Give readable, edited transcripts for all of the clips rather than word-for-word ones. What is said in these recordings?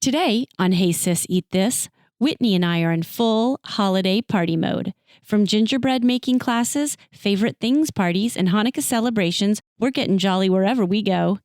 Today on Hey Sis, Eat This, Whitney and I are in full holiday party mode. From gingerbread making classes, favorite things parties, and Hanukkah celebrations, we're getting jolly wherever we go.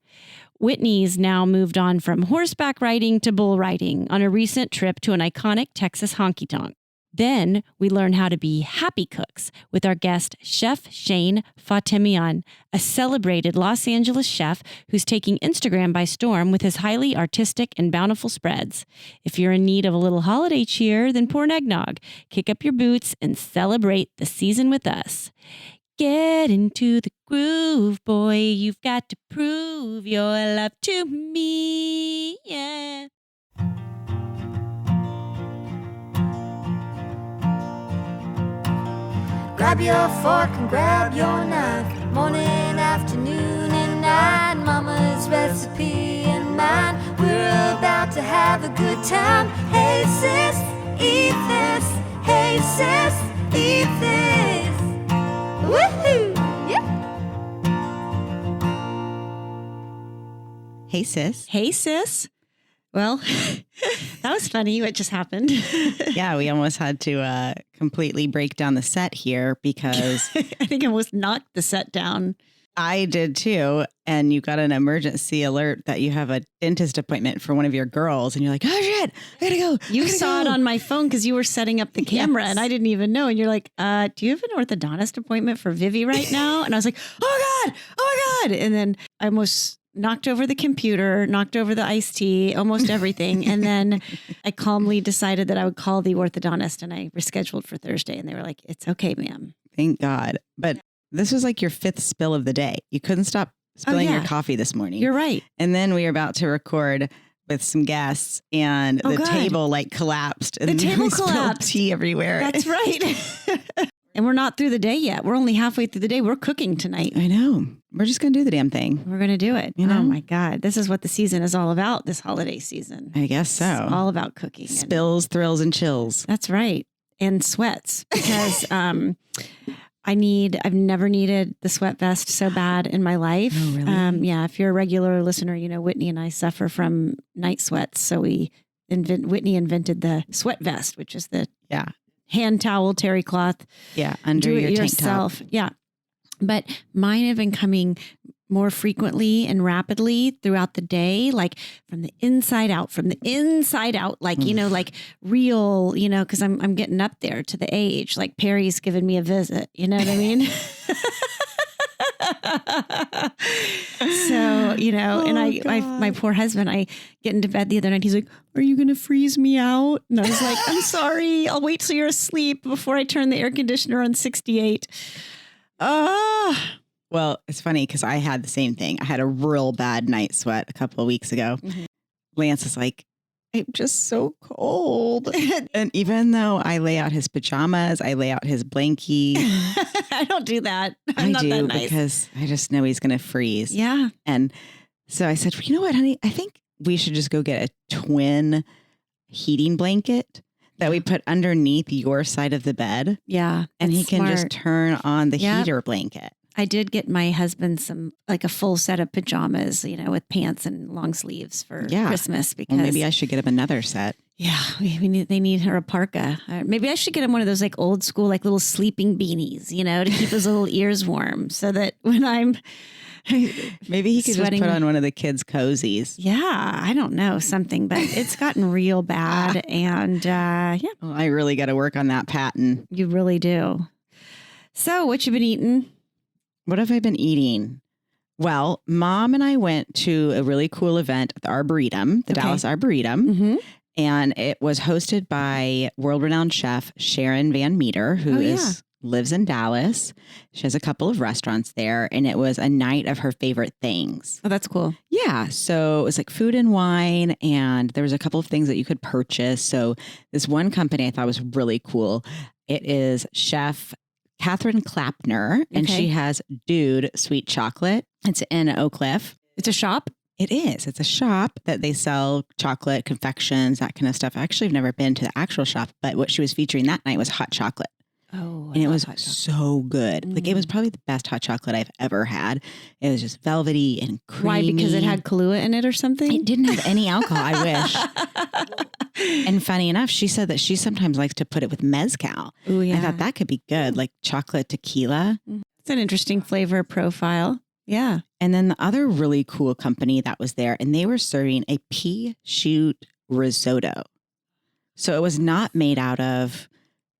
Whitney's now moved on from horseback riding to bull riding on a recent trip to an iconic Texas honky-tonk. Then we learn how to be happy cooks with our guest, Chef Shane Fatemian, a celebrated Los Angeles chef who's taking Instagram by storm with his highly artistic and bountiful spreads. If you're in need of a little holiday cheer, then pour an eggnog, kick up your boots, and celebrate the season with us. Get into the groove, boy. You've got to prove your love to me. Yeah. Grab your fork and grab your knife. Morning, afternoon, and night. Mama's recipe and mine. We're about to have a good time. Hey sis, eat this. Hey sis, eat this. Woohoo! Yeah. Hey, sis. Hey, sis. Well, that was funny what just happened. Yeah, we almost had to completely break down the set here because I think I almost knocked the set down. I did too. And you got an emergency alert that you have a dentist appointment for one of your girls. And you're like, oh shit, I gotta go. You saw it on my phone because you were setting up the camera Yes. and I didn't even know. And you're like, do you have an orthodontist appointment for Vivi right now? And I was like, oh my God. And then I almost knocked over the computer, knocked over the iced tea, almost everything. And then I calmly decided that I would call the orthodontist and I rescheduled for Thursday. And they were like, it's okay, ma'am. Thank God. But this was like your fifth spill of the day. You couldn't stop spilling your coffee this morning. You're right. And then we were about to record with some guests and the table like collapsed. And The table we spilled collapsed. tea everywhere. That's right. And we're not through the day yet. We're only halfway through the day. We're cooking tonight. I know. We're just going to do the damn thing. We're going to do it. You know? Oh my God. This is what the season is all about, this holiday season. I guess so. It's all about cooking. Spills, thrills, and chills. That's right. And sweats because I've never needed the sweat vest so bad in my life. Oh, really? Yeah. If you're a regular listener, you know, Whitney and I suffer from night sweats. So Whitney invented the sweat vest, which is the hand towel, terry cloth. Yeah. Under your tank top. Yeah. But mine have been coming more frequently and rapidly throughout the day, like from the inside out, like, you know, like real, you know, because I'm getting up there to the age, like Perry's giving me a visit, you know what I mean? So, you know, my poor husband, I get into bed the other night. He's like, are you going to freeze me out? And I was like, I'm sorry. I'll wait till you're asleep before I turn the air conditioner on 68. Well, it's funny because I had the same thing. I had a real bad night sweat a couple of weeks ago. Mm-hmm. Lance is like, I'm just so cold. And even though I lay out his pajamas, I lay out his blankie. I don't do that. I'm not that nice. Because I just know he's going to freeze. Yeah. And so I said, you know what, honey? I think we should just go get a twin heating blanket that we put underneath your side of the bed. Yeah. And he can just turn on the heater blanket. I did get my husband like a full set of pajamas, you know, with pants and long sleeves for Christmas. Because maybe I should get him another set. Yeah, they need her a parka. Maybe I should get him one of those like old school, like little sleeping beanies, you know, to keep his little ears warm so that when I'm maybe he could sweating, just put on one of the kids' cozies. Yeah, I don't know, something, but it's gotten real bad. And Well, I really got to work on that pattern. You really do. So what you been eating? What have I been eating? Well, Mom and I went to a really cool event at the Arboretum, the Dallas Arboretum. Mm-hmm. And it was hosted by world-renowned chef Sharon Van Meter, who lives in Dallas. She has a couple of restaurants there. And it was a night of her favorite things. Oh, that's cool. Yeah. So it was like food and wine. And there was a couple of things that you could purchase. So this one company I thought was really cool. It is Chef Catherine Clapner, and she has Dude Sweet Chocolate. It's in Oak Cliff. It's a shop? It is. It's a shop that they sell chocolate, confections, that kind of stuff. Actually, I've never been to the actual shop, but what she was featuring that night was hot chocolate. Oh, and it was so good. Mm. Like it was probably the best hot chocolate I've ever had. It was just velvety and creamy. Why? Because it had Kahlua in it or something? It didn't have any alcohol. I wish. And funny enough, she said that she sometimes likes to put it with mezcal. Oh, yeah. I thought that could be good, like chocolate tequila. It's an interesting flavor profile. Yeah. And then the other really cool company that was there, and they were serving a pea shoot risotto. So it was not made out of,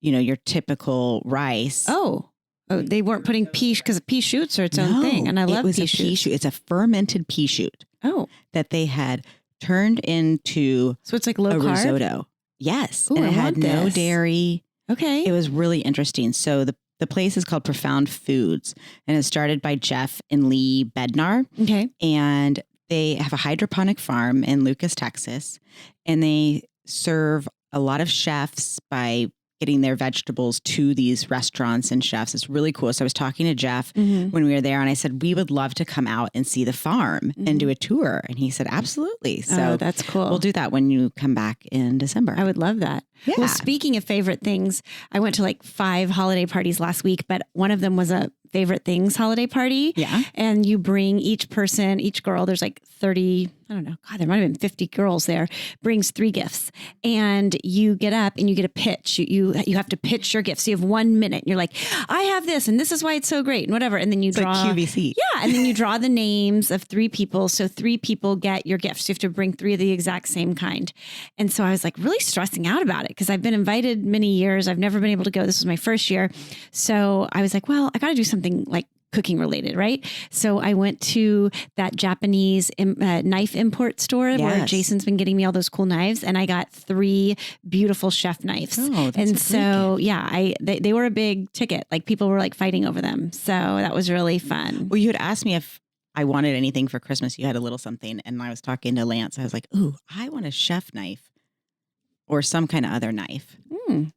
your typical rice. Oh, they weren't putting pea because pea shoots are its own thing. And I love pea shoots. It's a fermented pea shoot. Oh. That they had turned into so it's like low carb? Risotto. Yes. Ooh, and it I had want no this. dairy. Okay. It was really interesting. So the place is called Profound Foods, and it's started by Jeff and Lee Bednar. Okay. And they have a hydroponic farm in Lucas, Texas, and they serve a lot of chefs by getting their vegetables to these restaurants and chefs. It's really cool. So I was talking to Jeff when we were there, and I said, we would love to come out and see the farm and do a tour. And he said, absolutely. So that's cool. We'll do that when you come back in December. I would love that. Yeah. Well, speaking of favorite things, I went to like 5 holiday parties last week, but one of them was a favorite things holiday party. Yeah. And you bring each girl, there's like 30, I don't know, God, there might have been 50 girls there, brings 3 gifts. And you get up and you get a pitch. You have to pitch your gifts. So you have 1 minute. You're like, I have this, and this is why it's so great, and whatever. And then you draw like QVC. Yeah. And then you draw the names of 3 people. So 3 people get your gifts. You have to bring 3 of the exact same kind. And so I was like really stressing out about it because I've been invited many years. I've never been able to go. This was my first year. So I was like, well, I got to do something like cooking related, right? So I went to that Japanese knife import store where Jason's been getting me all those cool knives, and I got 3 beautiful chef knives. Oh, that's and so they were a big ticket. Like people were like fighting over them. So that was really fun. Well, you had asked me if I wanted anything for Christmas. You had a little something, and I was talking to Lance. I was like, ooh, I want a chef knife or some kind of other knife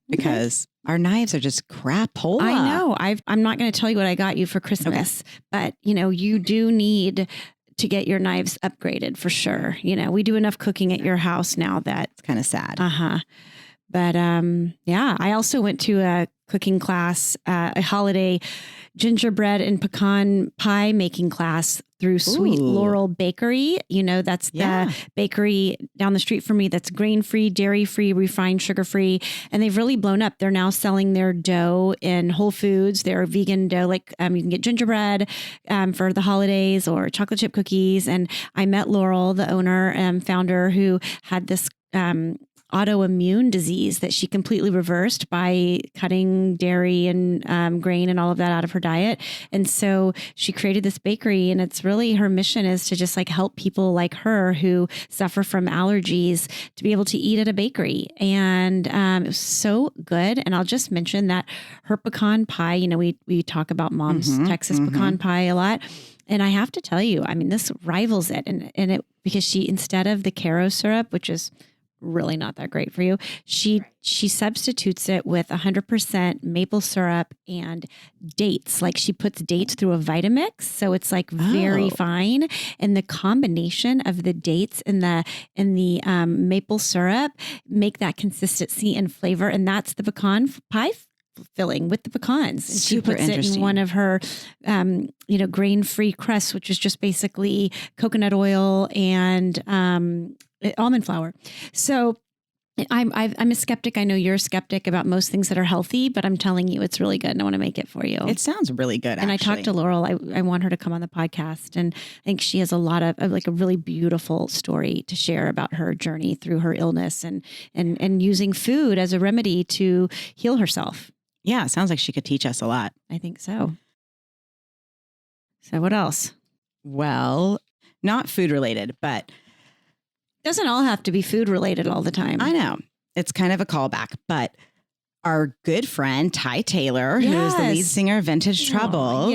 because our knives are just crapola. I know. I'm not going to tell you what I got you for Christmas, but you do need to get your knives upgraded for sure. We do enough cooking at your house now that it's kind of sad. But I also went to a cooking class, a holiday gingerbread and pecan pie making class through Sweet Laurel Bakery. That's the bakery down the street from me that's grain-free, dairy-free, refined, sugar-free. And they've really blown up. They're now selling their dough in Whole Foods. They're vegan dough. Like you can get gingerbread for the holidays or chocolate chip cookies. And I met Laurel, the owner and founder, who had this autoimmune disease that she completely reversed by cutting dairy and grain and all of that out of her diet. And so she created this bakery, and it's really her mission is to just like help people like her who suffer from allergies to be able to eat at a bakery. And it was so good. And I'll just mention that her pecan pie, we talk about Mom's Texas pecan pie a lot. And I have to tell you, I mean, this rivals it. And it, because she, instead of the Caro syrup, which is really not that great for you, she substitutes it with 100% maple syrup and dates. Like she puts dates through a Vitamix, so it's like very fine. And the combination of the dates and the maple syrup make that consistency and flavor, and that's the pecan pie filling with the pecans. And she puts it in one of her, grain-free crusts, which is just basically coconut oil and almond flour. So I'm a skeptic. I know you're a skeptic about most things that are healthy, but I'm telling you, it's really good, and I want to make it for you. It sounds really good. And actually. I talked to Laurel. I want her to come on the podcast, and I think she has a lot of like a really beautiful story to share about her journey through her illness and using food as a remedy to heal herself. Yeah, it sounds like she could teach us a lot. I think so. So what else? Well, not food related, but doesn't all have to be food related all the time. I know. It's kind of a callback, but our good friend Ty Taylor, who is the lead singer of Vintage Trouble,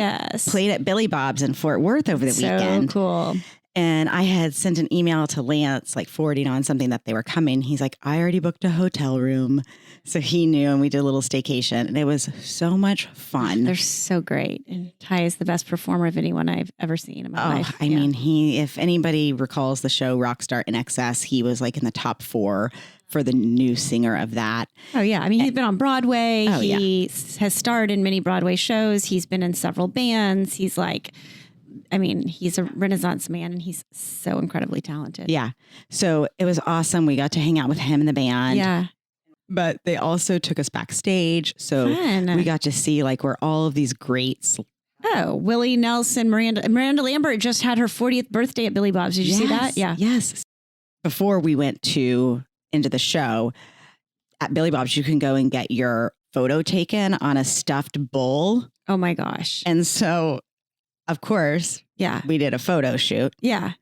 played at Billy Bob's in Fort Worth over the weekend. So cool. And I had sent an email to Lance, like forwarding on something that they were coming. He's like, I already booked a hotel room. So he knew, and we did a little staycation, and it was so much fun. They're so great. And Ty is the best performer of anyone I've ever seen in my life. I mean, if anybody recalls the show Rockstar in Excess, he was like in the top 4 for the new singer of that. Oh, yeah. I mean, he's been on Broadway. He has starred in many Broadway shows. He's been in several bands. He's like I mean, he's a Renaissance man and he's so incredibly talented. Yeah. So it was awesome. We got to hang out with him and the band. Yeah. But they also took us backstage. So Fun. we got to see like where all of these greats. Oh, Willie Nelson, Miranda Lambert just had her 40th birthday at Billy Bob's. Did you see that? Yeah. Yes. Before we went into the show at Billy Bob's, you can go and get your photo taken on a stuffed bull. Oh my gosh. And so, of course, we did a photo shoot. Yeah.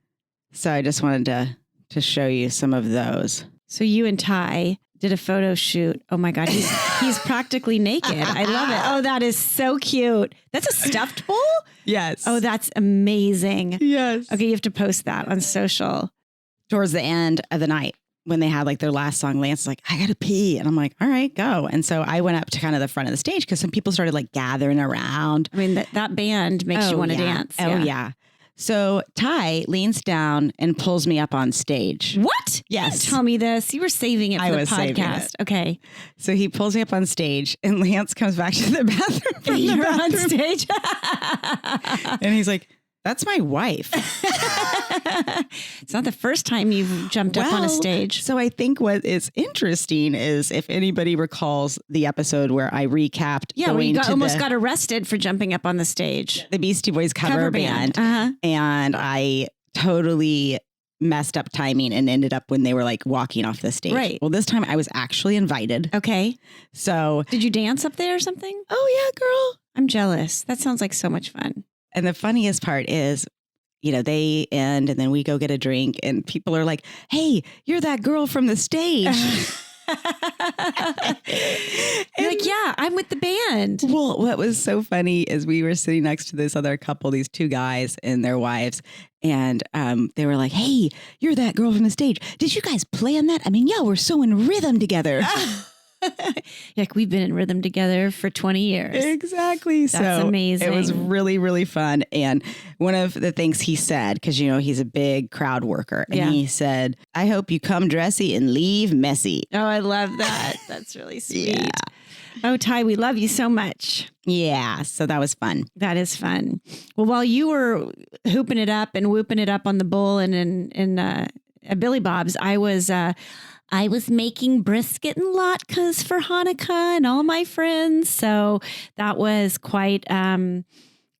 So I just wanted to show you some of those. So you and Ty did a photo shoot. Oh my God. He's practically naked. I love it. Oh, that is so cute. That's a stuffed bull? Yes. Oh, that's amazing. Yes. Okay. You have to post that on social. Towards the end of the night, when they had like their last song, Lance was like, I got to pee. And I'm like, all right, go. And so I went up to kind of the front of the stage because some people started like gathering around. I mean, that band makes you want to dance. Oh, yeah. So Ty leans down and pulls me up on stage. What? Yes. You didn't tell me this. You were saving it for the podcast. Okay. So he pulls me up on stage and Lance comes back to the bathroom. From the bathroom. On stage. And he's like, that's my wife. It's not the first time you've jumped up on a stage. So I think what is interesting is if anybody recalls the episode where I recapped. Yeah, where you almost got arrested for jumping up on the stage. The Beastie Boys cover band. Uh-huh. And I totally messed up timing and ended up when they were like walking off the stage. Right. Well, this time I was actually invited. Okay. So. Did you dance up there or something? Oh, yeah, girl. I'm jealous. That sounds like so much fun. And the funniest part is, they end and then we go get a drink and people are like, hey, you're that girl from the stage. You're like, yeah, I'm with the band. Well, what was so funny is we were sitting next to this other couple, these two guys and their wives. And they were like, hey, you're that girl from the stage. Did you guys plan that? I mean, yeah, we're so in rhythm together. Like we've been in rhythm together for 20 years. Exactly. That's amazing. It was really, really fun. And one of the things he said, because, he's a big crowd worker, and he said, I hope you come dressy and leave messy. Oh, I love that. That's really sweet. Oh, Ty, we love you so much. Yeah. So that was fun. That is fun. Well, while you were hooping it up and whooping it up on the bull and in at Billy Bob's, I was making brisket and latkes for Hanukkah and all my friends. So that was quite fun.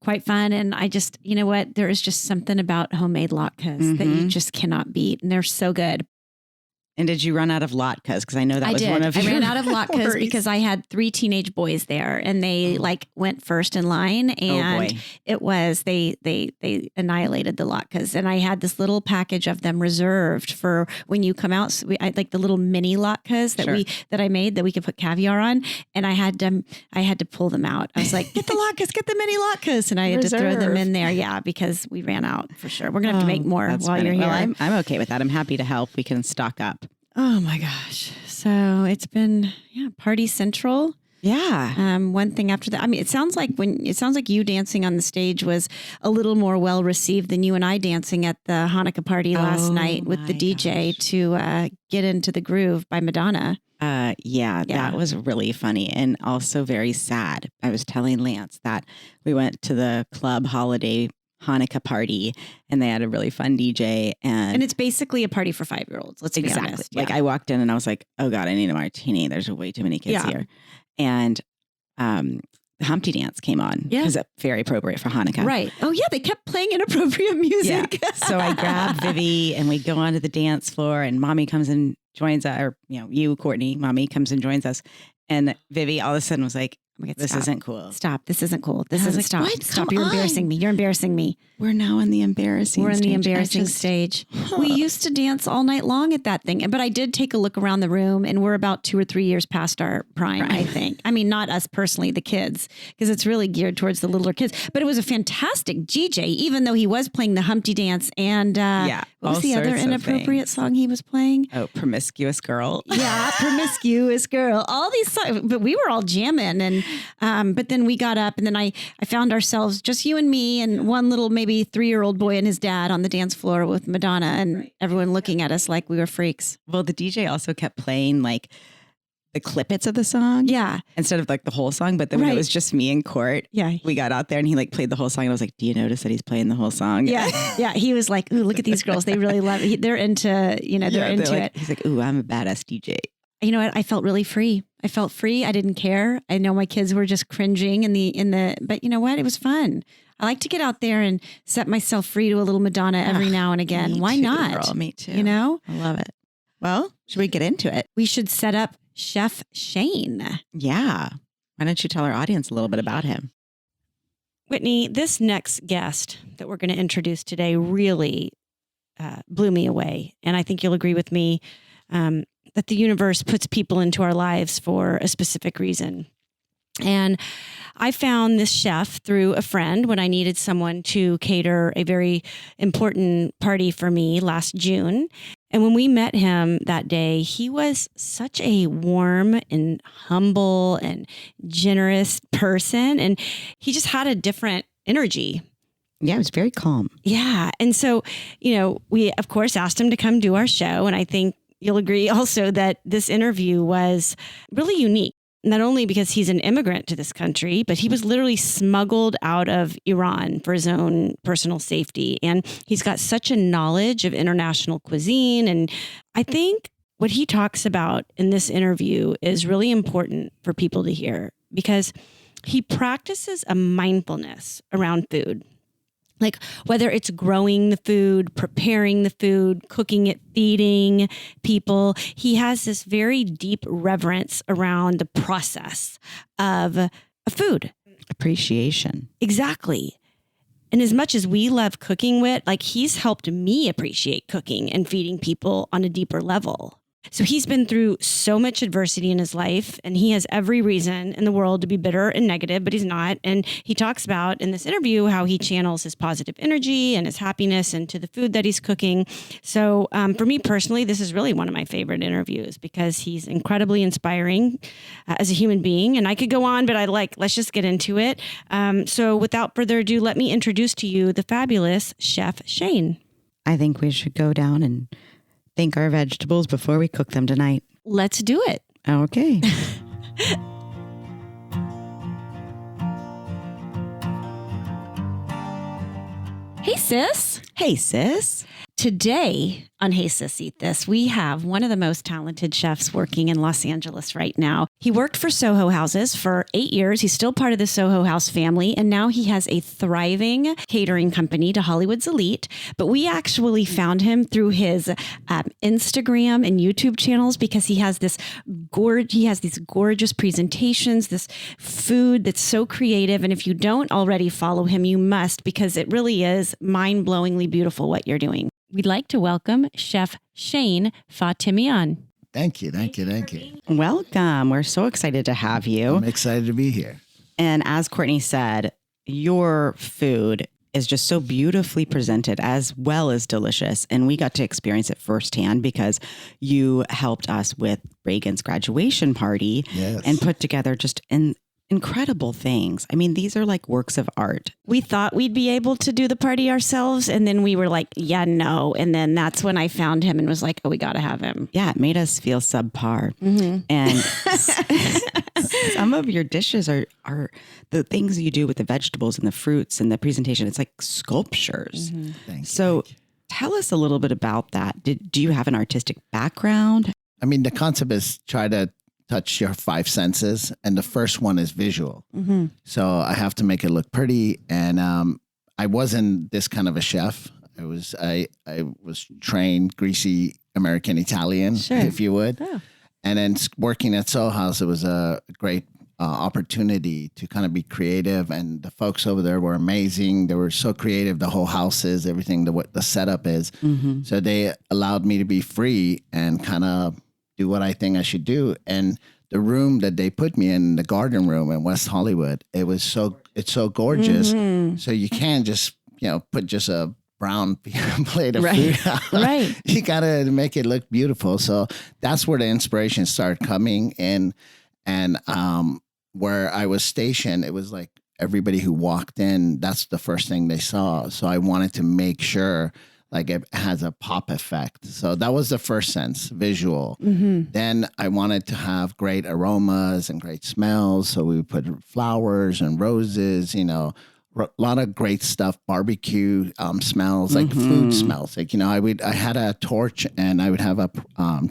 And I just, you know what? There is just something about homemade latkes that you just cannot beat. And they're so good. And did you run out of latkes? Because I know that was one of your I ran out of latkes worries. because I had 3 teenage boys there, and they went first in line, and it was they annihilated the latkes. And I had this little package of them reserved for when you come out. So I like the little mini latkes that I made that we could put caviar on, and I had to pull them out. I was like, get the latkes, get the mini latkes, and I had to throw them in there. Yeah, because we ran out for sure. We're gonna have to make more while you're here. Well, I'm okay with that. I'm happy to help. We can stock up. Oh my gosh. So it's been, party central. Yeah. One thing after that. I mean, it sounds like you dancing on the stage was a little more well received than you and I dancing at the Hanukkah party last night with the DJ to Get Into the Groove by Madonna. Yeah, that was really funny and also very sad. I was telling Lance that we went to the club holiday Hanukkah party and they had a really fun DJ and it's basically a party for 5-year-olds. Let's be honest. Like I walked in and I was like, oh God, I need a martini. There's way too many kids here. And the Humpty Dance came on because it's very appropriate for Hanukkah. Right. Oh yeah. They kept playing inappropriate music. Yeah. So I grabbed Vivi and we go onto the dance floor and mommy comes and joins us, or you, Courtney, mommy comes and joins us. And Vivi all of a sudden was like, this isn't cool. Stop. This isn't cool. This isn't stop. What? Stop. Come You're on. embarrassing me. You're embarrassing me. We're now in the embarrassing stage. We used to dance all night long at that thing. But I did take a look around the room and we're about 2 or 3 years past our prime, I think. I mean, not us personally, the kids, because it's really geared towards the littler kids. But it was a fantastic DJ, even though he was playing the Humpty Dance and what was the other inappropriate song he was playing? Oh, Promiscuous Girl. Yeah, Promiscuous Girl. All these songs, but we were all jamming. And but then we got up and then I found ourselves, just you and me and one little maybe 3-year-old boy and his dad on the dance floor with Madonna and everyone looking at us like we were freaks. Well, the DJ also kept playing like the clippets of the song. Yeah. Instead of like the whole song. But then when it was just me in court, we got out there and he like played the whole song. And I was like, do you notice that he's playing the whole song? Yeah. Yeah. He was like, ooh, look at these girls. They really love it. They're into, they're into it. He's like, ooh, I'm a badass DJ. You know what? I felt really free. I felt free. I didn't care. I know my kids were just cringing but you know what? It was fun. I like to get out there and set myself free to a little Madonna every now and again. Why not? Girl, me too. I love it. Well, should we get into it? We should set up Chef Shane. Yeah. Why don't you tell our audience a little bit about him? Whitney, this next guest that we're going to introduce today really blew me away. And I think you'll agree with me that the universe puts people into our lives for a specific reason. And I found this chef through a friend when I needed someone to cater a very important party for me last June. And when we met him that day, he was such a warm and humble and generous person. And he just had a different energy. Yeah, it was very calm. Yeah. And so, we, of course, asked him to come do our show. And I think you'll agree also that this interview was really unique. Not only because he's an immigrant to this country, but he was literally smuggled out of Iran for his own personal safety. And he's got such a knowledge of international cuisine. And I think what he talks about in this interview is really important for people to hear because he practices a mindfulness around food. Like whether it's growing the food, preparing the food, cooking it, feeding people, he has this very deep reverence around the process of a food. Appreciation. Exactly. And as much as we love cooking, Whit, like he's helped me appreciate cooking and feeding people on a deeper level. So he's been through so much adversity in his life and he has every reason in the world to be bitter and negative, but he's not. And he talks about in this interview how he channels his positive energy and his happiness into the food that he's cooking. So for me personally, this is really one of my favorite interviews because he's incredibly inspiring as a human being. And I could go on, but let's just get into it. So without further ado, let me introduce to you the fabulous Chef Shane. I think we should go down and thank our vegetables before we cook them tonight. Let's do it. Okay. Hey, sis. Hey, sis. Today on Hey Sis Eat This, we have one of the most talented chefs working in Los Angeles right now. He worked for Soho Houses for 8 years. He's still part of the Soho House family, and now he has a thriving catering company to Hollywood's elite. But we actually found him through his Instagram and YouTube channels because he has these gorgeous presentations, this food that's so creative. And if you don't already follow him, you must because it really is mind-blowingly beautiful what you're doing. We'd like to welcome Chef Shane Fatimian. Thank you. Welcome. We're so excited to have you. I'm excited to be here. And as Courtney said, your food is just so beautifully presented as well as delicious. And we got to experience it firsthand because you helped us with Reagan's graduation party and put together just incredible things. I mean, these are like works of art. We thought we'd be able to do the party ourselves. And then we were like, yeah, no. And then that's when I found him and was like, oh, we got to have him. Yeah, it made us feel subpar. Mm-hmm. And some of your dishes are the things you do with the vegetables and the fruits and the presentation. It's like sculptures. Mm-hmm. Thank you. Tell us a little bit about that. Do you have an artistic background? I mean, the concept is try to touch your five senses, and the first one is visual. Mm-hmm. So I have to make it look pretty. And I wasn't this kind of a chef. I was trained greasy American Italian, if you would. Oh. And then working at Soho House, it was a great opportunity to kind of be creative. And the folks over there were amazing. They were so creative. The whole house is everything. The setup is. Mm-hmm. So they allowed me to be free and kind of do what I think I should do. And the room that they put me in, the garden room in West Hollywood, it's so gorgeous. Mm-hmm. So you can't just, put just a brown plate of food out. Right. You got to make it look beautiful. So that's where the inspiration started coming in. And where I was stationed, it was like everybody who walked in, that's the first thing they saw. So I wanted to make sure Like it has a pop effect. So that was the first sense, visual. Then I wanted to have great aromas and great smells. So we put flowers and roses, you know, a lot of great stuff, barbecue smells, like food smells. Like, you know, I had a torch and I would have a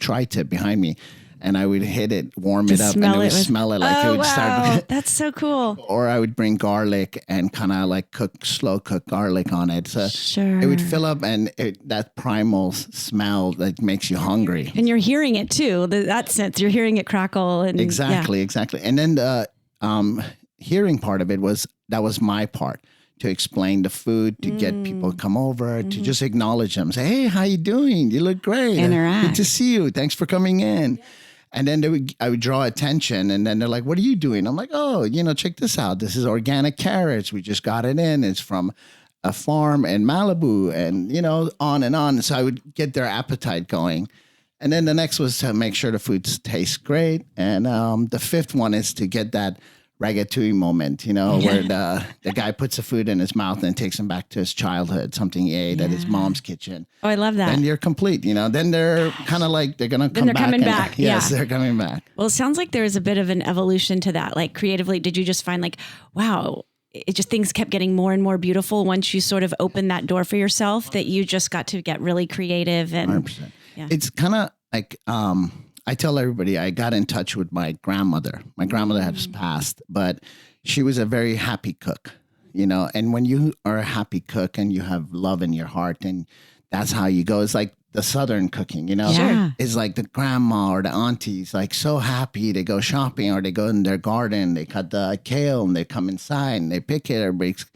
tri-tip behind me. And I would hit it, warm it up, and it would smell it like it would start. That's so cool. Or I would bring garlic and kind of like slow cook garlic on it. So Sure. it would fill up, and that primal smell that makes you hungry. And you're hearing it too. That sense, you're hearing it crackle. And Exactly. And then the hearing part of it was my part. To explain the food, to get people to come over, to just acknowledge them, say, "Hey, how you doing? You look great. Interact. Good to see you. Thanks for coming in." And then I would draw attention, and then they're like, "What are you doing?" I'm like, "Oh, you know, check this out. This is organic carrots. We just got it in. It's from a farm in Malibu," and you know, on and on. So I would get their appetite going. And then the next was to make sure the food tastes great. And the fifth one is to get that ratatouille moment, you know, where the guy puts the food in his mouth and takes him back to his childhood, something he ate at his mom's kitchen. Oh, I love that. Then you're complete, you know. Then they're kind of like, they're going to come back. Coming back. Yes, they're coming back. Well, it sounds like there was a bit of an evolution to that. Like creatively, did you just find like, wow, it just things kept getting more and more beautiful once you sort of opened that door for yourself, that you just got to get really creative? And 100%. It's kind of like, I tell everybody I got in touch with my grandmother. My grandmother has passed, but she was a very happy cook, you know. And when you are a happy cook and you have love in your heart, and that's how you go. It's like the Southern cooking, you know. Yeah. It's like the grandma or the aunties, like so happy. They go shopping or they go in their garden. They cut the kale and they come inside and they pick it. Everybody's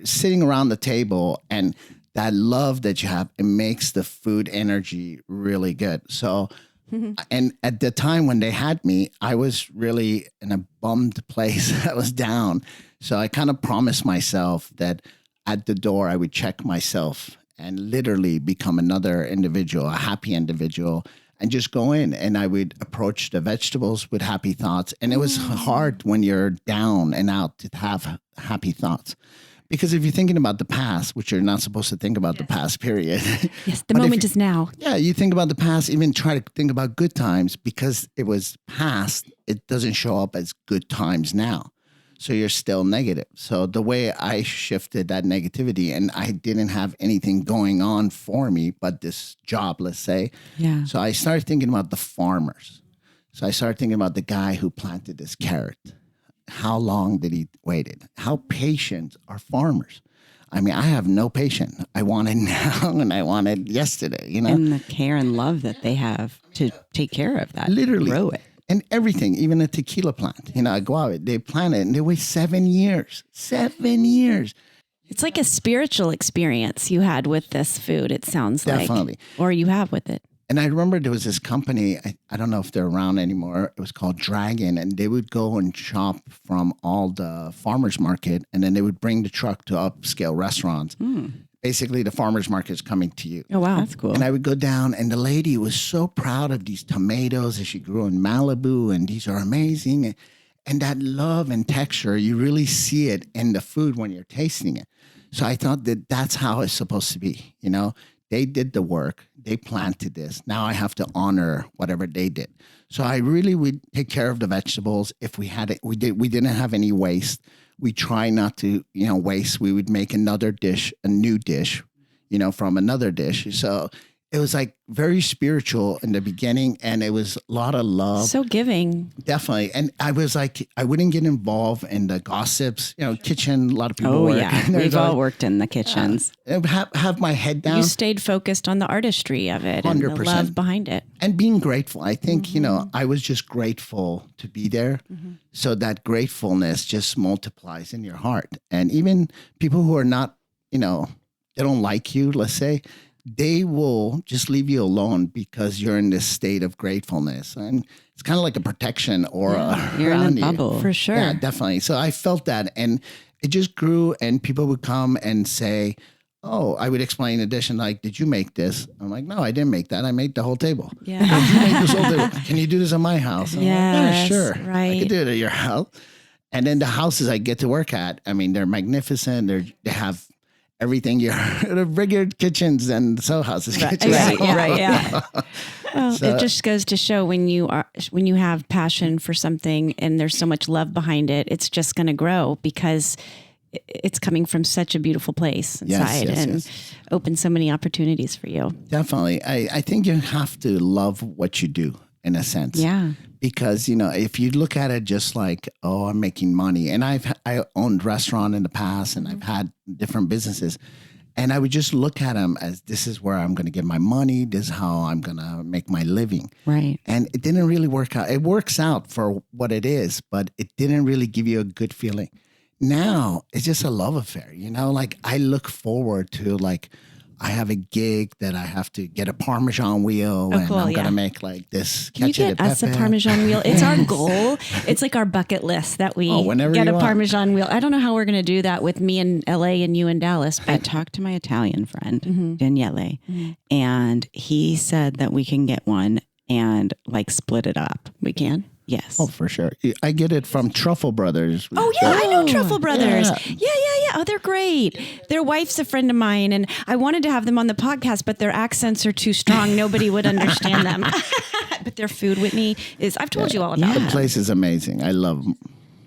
sitting around the table, and that love that you have, it makes the food energy really good. So. And at the time when they had me, I was really in a bummed place. I was down. So I kind of promised myself that at the door, I would check myself and literally become another individual, a happy individual, and just go in. And I would approach the vegetables with happy thoughts. And it was hard when you're down and out to have happy thoughts. Because if you're thinking about the past, which you're not supposed to think about the past, period. yes, the moment is now. Yeah, you think about the past, even try to think about good times, because it was past, it doesn't show up as good times now. So you're still negative. So the way I shifted that negativity, and I didn't have anything going on for me but this job, let's say. Yeah. So I started thinking about the farmers. So I started thinking about the guy who planted this carrot. How long did he waited? How patient are farmers? I mean, I have no patience. I want it now and I want it yesterday, you know? And the care and love that they have to take care of that. Literally. Grow it. And everything, even a tequila plant, you know, agave, they plant it and they wait 7 years. 7 years. It's like a spiritual experience you had with this food, it sounds Definitely. like. Or you have with it. And I remember there was this company, I don't know if they're around anymore. It was called Dragon, and they would go and shop from all the farmers market, and then they would bring the truck to upscale restaurants. Basically, the farmers market is coming to you. Oh, wow. That's cool. And I would go down, and the lady was so proud of these tomatoes that she grew in Malibu, and these are amazing. And that love and texture, you really see it in the food when you're tasting it. So I thought that that's how it's supposed to be, you know? They did the work. They planted this. Now I have to honor whatever they did. So I really would take care of the vegetables. If we had it, we didn't have any waste. We try not to, you know, waste. We would make another dish, a new dish, you know, from another dish. So it was like very spiritual in the beginning, and it was a lot of love. So giving. Definitely. And I was like, I wouldn't get involved in the gossips, you know, kitchen, a lot of people Oh, work. yeah. We've all worked in the kitchens. Have my head down. You stayed focused on the artistry of it and the 100%. love behind it. And being grateful. I think, you know, I was just grateful to be there. So that gratefulness just multiplies in your heart. And even people who are not, you know, they don't like you, let's say, they will just leave you alone because you're in this state of gratefulness. And it's kind of like a protection aura You're in around a you. bubble. For sure. Yeah, definitely. So I felt that, and it just grew, and people would come and say, oh, I would explain the dish, and like, did you make this? I'm like, no, I didn't make that. I made the whole table. Yeah. You made this whole table. Can you do this at my house? I'm like, yeah, Yes, sure. I right. could do it at your house. And then the houses I get to work at, I mean, they're magnificent. They have everything you're the bigger kitchens than Soho House's kitchen. Yeah. Well, it just goes to show when you have passion for something and there's so much love behind it, it's just going to grow because it's coming from such a beautiful place inside and open so many opportunities for you. Definitely. I think you have to love what you do in a sense. Yeah. Because, if you look at it just like, oh, I'm making money, and I owned restaurant in the past and I've had different businesses, and I would just look at them as this is where I'm going to get my money. This is how I'm going to make my living. Right. And it didn't really work out. It works out for what it is, but it didn't really give you a good feeling. Now it's just a love affair, like I look forward to like, I have a gig that I have to get a Parmesan wheel and I'm going to make like this. Can you get us a Parmesan wheel? It's our goal. It's like our bucket list that we get a Parmesan wheel. I don't know how we're going to do that with me in LA and you in Dallas. But I talked to my Italian friend, Daniele, and he said that we can get one and like split it up. We can? Yes. Oh, for sure. I get it from Truffle Brothers. Oh, yeah. I know Truffle Brothers. Yeah. Oh, they're great. Their wife's a friend of mine, and I wanted to have them on the podcast, but their accents are too strong. Nobody would understand them. But their food, Whitney, I've told you all about it. The place is amazing. I love them.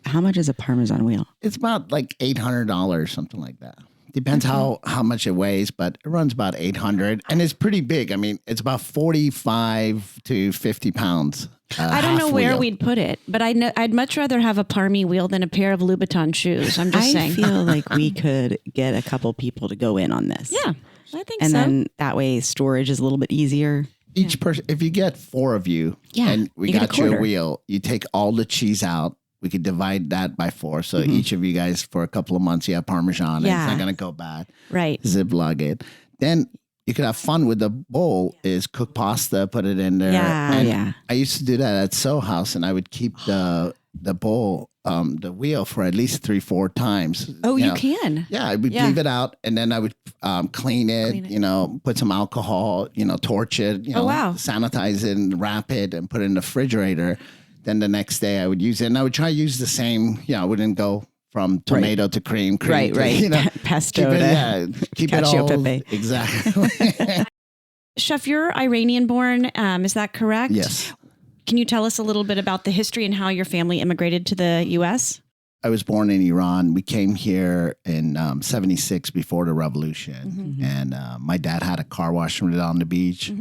How much is a Parmesan wheel? It's about like $800, something like that. Depends how much it weighs, but it runs about 800 and it's pretty big. I mean, it's about 45 to 50 pounds. I don't know where we'd put it, but I'd much rather have a Parmy wheel than a pair of Louboutin shoes. I'm just saying. I feel like we could get a couple people to go in on this. Yeah, I think and then that way storage is a little bit easier. Each person, if you get 4 of you and we got you a wheel, you take all the cheese out. We could divide that by 4. So each of you guys for a couple of months, you have Parmesan. And it's not going to go bad. Right. Ziploc it. Then you could have fun with the bowl is cook pasta, put it in there. Yeah. I used to do that at Soho House and I would keep the bowl, the wheel for at least 3-4 times. Oh, you can? Yeah. I would leave it out and then I would clean it, put some alcohol, torch it, sanitize it and wrap it and put it in the refrigerator. Then the next day I would use it and I would try to use the same, I wouldn't go from tomato to cream to, pesto keep it all. Pepe. Exactly. Chef, you're Iranian born. Is that correct? Yes. Can you tell us a little bit about the history and how your family immigrated to the U.S.? I was born in Iran. We came here in 76 before the revolution. And my dad had a car wash right on the beach.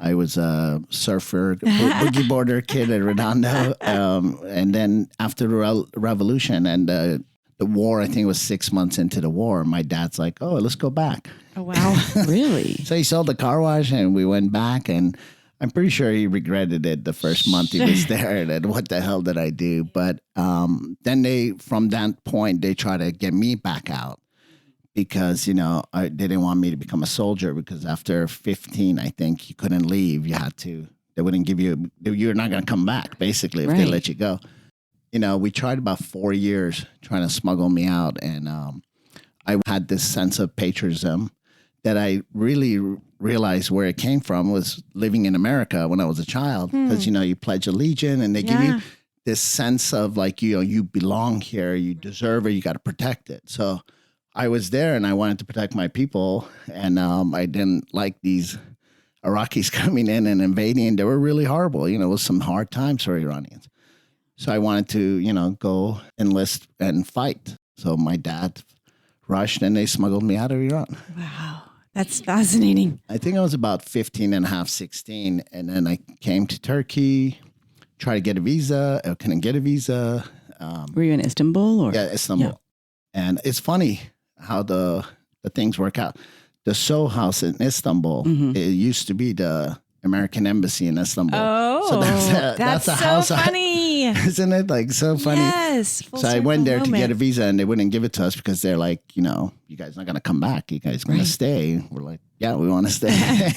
I was a surfer, boogie boarder kid at Redondo. And then after the revolution and the war, I think it was 6 months into the war, my dad's like, oh, let's go back. Oh, wow. Really? So he sold the car wash and we went back and I'm pretty sure he regretted it the first month he was there. And what the hell did I do? But then from that point, they tried to get me back out. Because, they didn't want me to become a soldier because after 15, I think you couldn't leave. They wouldn't give you're not going to come back, basically, if they let you go. We tried about 4 years trying to smuggle me out. And I had this sense of patriotism that I really realized where it came from was living in America when I was a child. Because, you pledge allegiance and they give you this sense of like, you belong here, you deserve it, you got to protect it. So I was there and I wanted to protect my people and I didn't like these Iraqis coming in and invading. They were really horrible. It was some hard times for Iranians. So I wanted to, go enlist and fight. So my dad rushed and they smuggled me out of Iran. Wow. That's fascinating. I think I was about 15 and a half, 16. And then I came to Turkey, tried to get a visa. I couldn't get a visa. Were you in Istanbul? Or? Yeah, Istanbul. Yeah. And it's funny how the things work out. The Soho House in Istanbul, it used to be the American Embassy in Istanbul. Oh, so that's a house. So funny. Isn't it like so funny? Yes. So I went there to get a visa and they wouldn't give it to us because they're like, you guys are not going to come back. You guys are going to stay. We're like, yeah, we want to stay.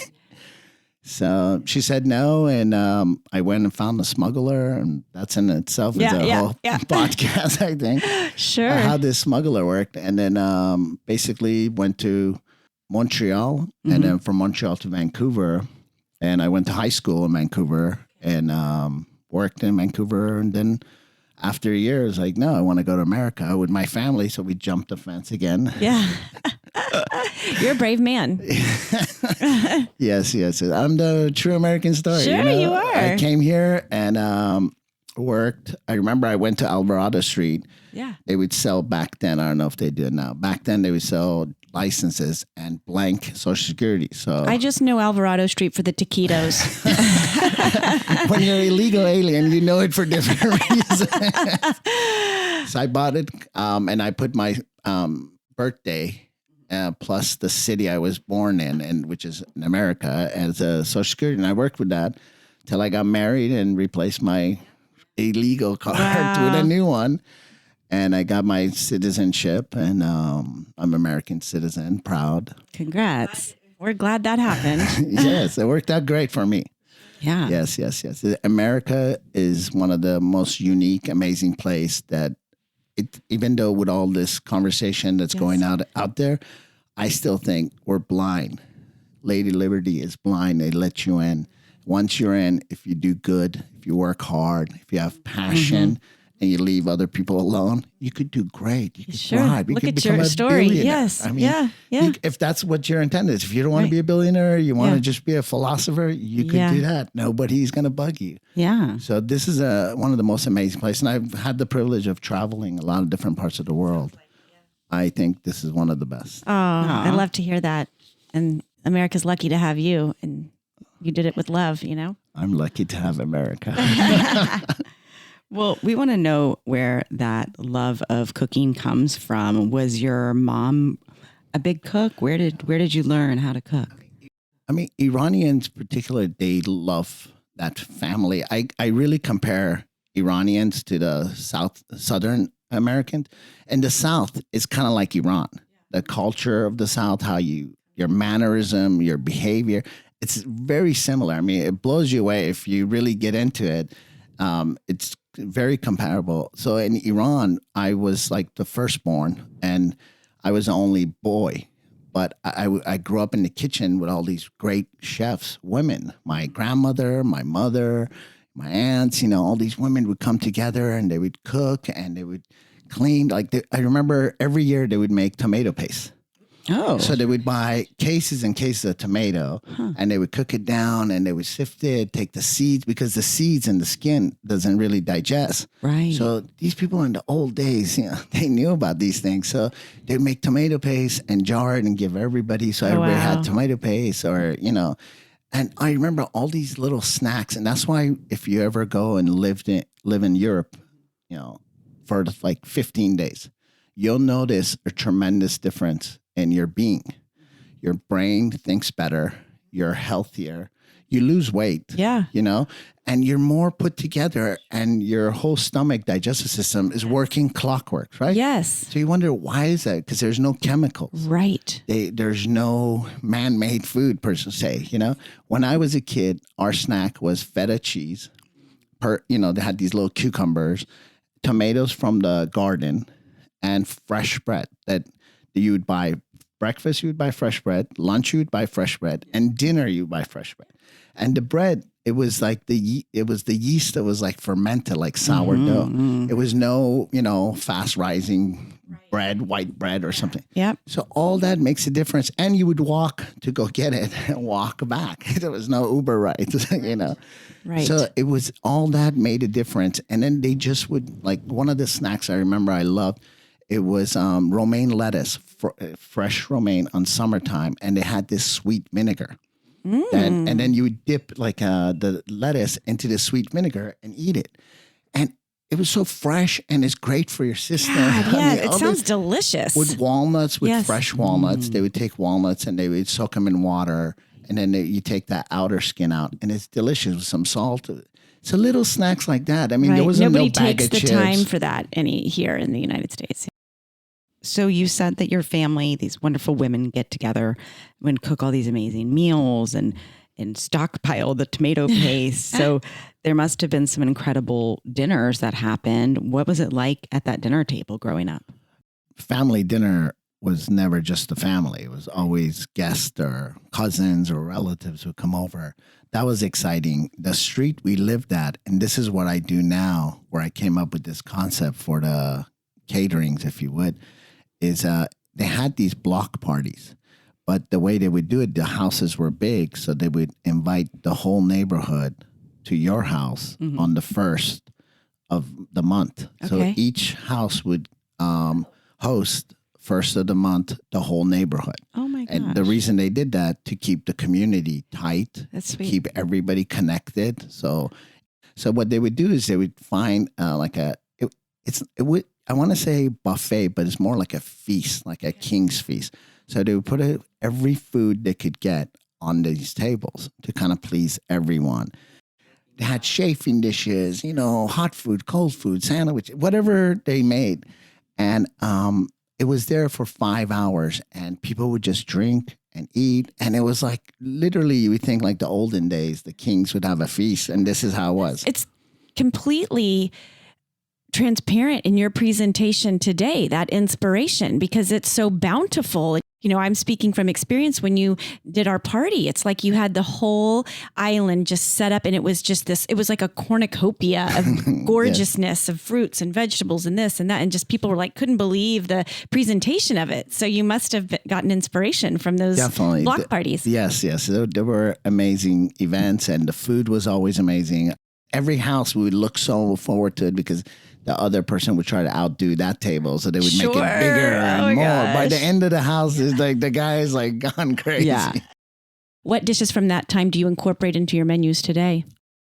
So she said no, and I went and found the smuggler, and that's in itself is a whole podcast, I think. Sure. How this smuggler worked, and then basically went to Montreal, and then from Montreal to Vancouver, and I went to high school in Vancouver, and worked in Vancouver, and then after a year, I was like, no, I want to go to America with my family, so we jumped the fence again. Yeah. You're a brave man. Yes. I'm the true American story. Sure, you are. I came here and worked. I remember I went to Alvarado Street. Yeah. They would sell back then. I don't know if they do it now. Back then, they would sell licenses and blank Social Security. So I just know Alvarado Street for the taquitos. when you're an illegal alien, you know it for different reasons. So I bought it, and I put my birthday plus the city I was born in, and which is in America, as a Social Security. And I worked with that till I got married and replaced my illegal card with a new one. And I got my citizenship, and I'm an American citizen, proud. Congrats. We're glad that happened. Yes, it worked out great for me. Yeah. Yes. America is one of the most unique, amazing place that even though with all this conversation that's going out there, I still think we're blind. Lady Liberty is blind. They let you in. Once you're in, if you do good, if you work hard, if you have passion, and you leave other people alone, you could do great. You could thrive. You Look could at become your a story. billionaire. Yes. I mean, if that's what your intent is, if you don't want to be a billionaire, you want to just be a philosopher, you could do that. Nobody's going to bug you. Yeah. So this is one of the most amazing places. And I've had the privilege of traveling a lot of different parts of the world. I think this is one of the best. Oh, I love to hear that. And America's lucky to have you. And you did it with love, you know? I'm lucky to have America. Well, we want to know where that love of cooking comes from. Was your mom a big cook? Where did you learn how to cook? I mean, Iranians particularly, they love that family. I really compare Iranians to the Southern Americans. And the South is kind of like Iran. The culture of the South, how your mannerism, your behavior, it's very similar. I mean, it blows you away if you really get into it. It's very comparable. So in Iran, I was like the firstborn, and I was the only boy. But I grew up in the kitchen with all these great chefs, women. My grandmother, my mother, my aunts, all these women would come together and they would cook and they would clean. I remember every year they would make tomato paste. Oh. So they would buy cases and cases of tomato and they would cook it down and they would sift it, take the seeds, because the seeds and the skin doesn't really digest. Right. So these people in the old days, they knew about these things. So they'd make tomato paste and jar it and give everybody. So everybody had tomato paste or. And I remember all these little snacks. And that's why if you ever go and live in Europe, for like 15 days, you'll notice a tremendous difference in your being. Your brain thinks better. You're healthier. You lose weight. Yeah. And you're more put together and your whole stomach digestive system is working clockwork, right? Yes. So you wonder, why is that? Because there's no chemicals. Right. There's no man-made food, per se. When I was a kid, our snack was feta cheese. They had these little cucumbers, tomatoes from the garden, and fresh bread that you would buy. Breakfast, you would buy fresh bread. Lunch, you would buy fresh bread. And dinner, you would buy fresh bread. And the bread, it was like the yeast that was like fermented, like sourdough. Mm-hmm. It was no, fast rising bread, white bread or something. Yep. So all that makes a difference. And you would walk to go get it and walk back. There was no Uber rides, Right. So it was all that made a difference. And then they just would, like, one of the snacks I remember I loved, it was romaine lettuce, fresh romaine on summertime. And they had this sweet vinegar. And then you would dip the lettuce into the sweet vinegar and eat it. And it was so fresh and it's great for your system. God, it sounds delicious. With walnuts, fresh walnuts. They would take walnuts and they would soak them in water. And then you take that outer skin out. And it's delicious with some salt. So little snacks like that. I mean, there wasn't Nobody no bag takes of the chips. time for that here in the United States. So you said that your family, these wonderful women, get together and cook all these amazing meals and stockpile the tomato paste. So there must have been some incredible dinners that happened. What was it like at that dinner table growing up? Family dinner was never just the family. It was always guests or cousins or relatives who come over. That was exciting. The street we lived at, and this is what I do now, where I came up with this concept for the caterings, if you would, is they had these block parties. But the way they would do it, the houses were big, so they would invite the whole neighborhood to your house on the first of the month. Okay. So each house would host first of the month the whole neighborhood. Oh my gosh. And the reason they did that to keep the community tight, That's sweet. keep everybody connected. So what they would do is they would find I want to say buffet, but it's more like a feast, like a king's feast. So they would put every food they could get on these tables to kind of please everyone. They had chafing dishes, hot food, cold food, sandwich, whatever they made. And it was there for 5 hours, and people would just drink and eat. And it was like, literally, you would think like the olden days, the kings would have a feast, and this is how it was. It's completely transparent in your presentation today, that inspiration, because it's so bountiful. I'm speaking from experience. When you did our party, it's like you had the whole island just set up, and it was just this, it was like a cornucopia of gorgeousness of fruits and vegetables and this and that. And just people were like, couldn't believe the presentation of it. So you must have gotten inspiration from those block parties. Yes. There were amazing events, and the food was always amazing. Every house, we would look so forward to it because the other person would try to outdo that table. So they would make it bigger and more. Gosh. By the end of the house, it's like the guy is like gone crazy. Yeah. What dishes from that time do you incorporate into your menus today?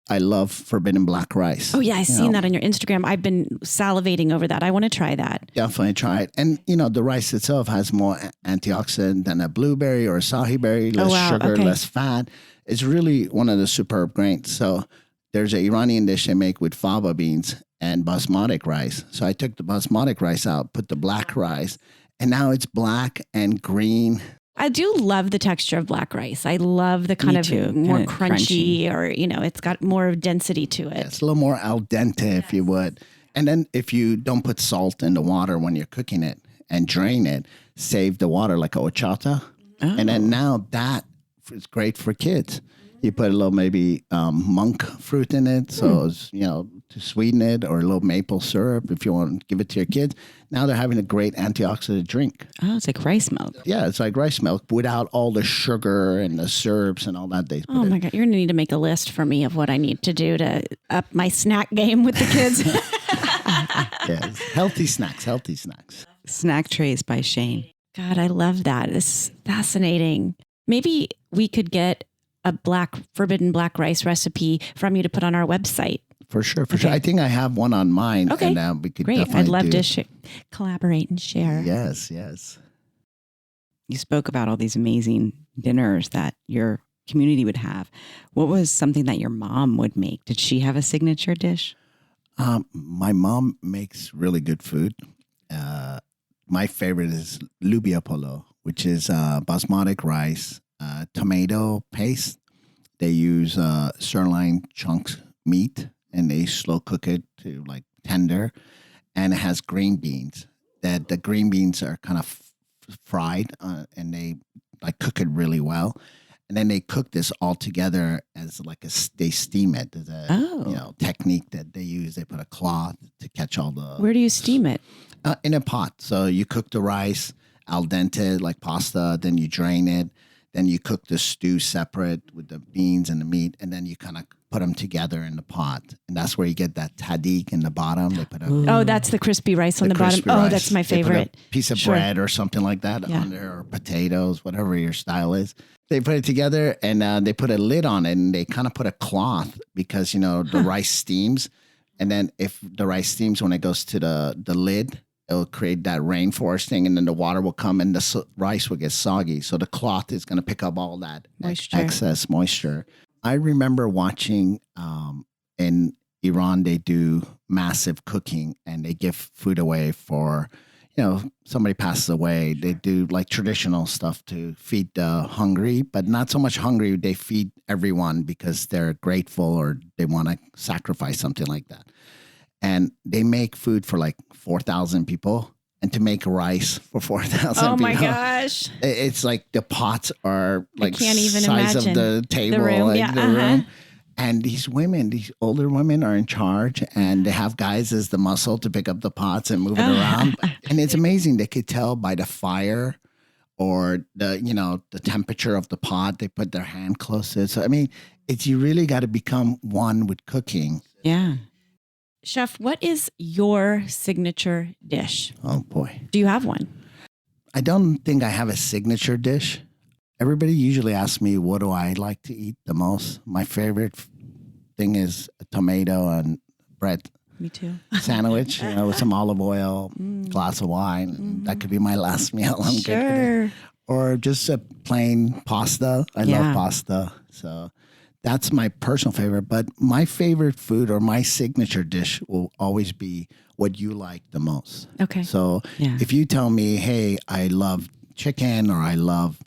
I love forbidden black rice. Oh, yeah. I've seen that on your Instagram. I've been salivating over that. I want to try that. Definitely try it. And, the rice itself has more antioxidant than a blueberry or a sahi berry, less sugar, less fat. It's really one of the superb grains. So there's an Iranian dish they make with fava beans and basmati rice. So I took the basmati rice out, put the black rice, and now it's black and green. I do love the texture of black rice. I love the kind of more crunchy, or, it's got more density to it. Yeah, it's a little more al dente, if you would. And then if you don't put salt in the water when you're cooking it and drain it, save the water like a horchata. Oh. And then now that is great for kids. You put a little maybe monk fruit in it, so it's, to sweeten it, or a little maple syrup if you want to give it to your kids. Now they're having a great antioxidant drink. Oh, it's like rice milk. Yeah, it's like rice milk without all the sugar and the syrups and all that. Oh my God, you're going to need to make a list for me of what I need to do to up my snack game with the kids. Yes, healthy snacks. Snack Trays by Shane. God, I love that. This is fascinating. Maybe we could get a forbidden black rice recipe from you to put on our website. For sure. I think I have one on mine. Okay. And we could Great. I'd love to collaborate and share. Yes. You spoke about all these amazing dinners that your community would have. What was something that your mom would make? Did she have a signature dish? My mom makes really good food. My favorite is lubia polo, which is basmati rice, tomato paste. They use sirloin chunks meat, and they slow cook it to like tender. And it has green beans. That the green beans are kind of fried, and they like cook it really well. And then they cook this all together as like they steam it. There's a technique that they use. They put a cloth to catch all the. Where do you steam it? In a pot. So you cook the rice al dente like pasta. Then you drain it. Then you cook the stew separate with the beans and the meat, and then you kind of put them together in the pot. And that's where you get that tahdig in the bottom. They put that's the crispy rice on the bottom. Rice. That's my favorite. They put a piece of bread or something like that under, or potatoes, whatever your style is. They put it together, and they put a lid on it, and they kind of put a cloth because, the rice steams. And then if the rice steams, when it goes to the lid, it'll create that rainforest thing, and then the water will come and the rice will get soggy. So the cloth is going to pick up all that excess moisture. I remember watching in Iran, they do massive cooking, and they give food away for, somebody passes away. They do like traditional stuff to feed the hungry, but not so much hungry. They feed everyone because they're grateful or they want to sacrifice something like that. And they make food for like 4,000 people, and to make rice for 4,000 people. Oh my gosh. It's like the pots are like I can't even size imagine of the table. the room. Like the room. And these women, these older women are in charge, and they have guys as the muscle to pick up the pots and move it around. And it's amazing. They could tell by the fire or the temperature of the pot. They put their hand close to it. So, I mean, you really got to become one with cooking. Yeah. Chef, what is your signature dish? Oh, boy. Do you have one? I don't think I have a signature dish. Everybody usually asks me, what do I like to eat the most? My favorite thing is a tomato and bread Me too. sandwich, with some olive oil, glass of wine. That could be my last meal. I'm good for it. Or just a plain pasta. I love pasta. So that's my personal favorite. But my favorite food or my signature dish will always be what you like the most. Okay. So if you tell me, hey, I love chicken or I love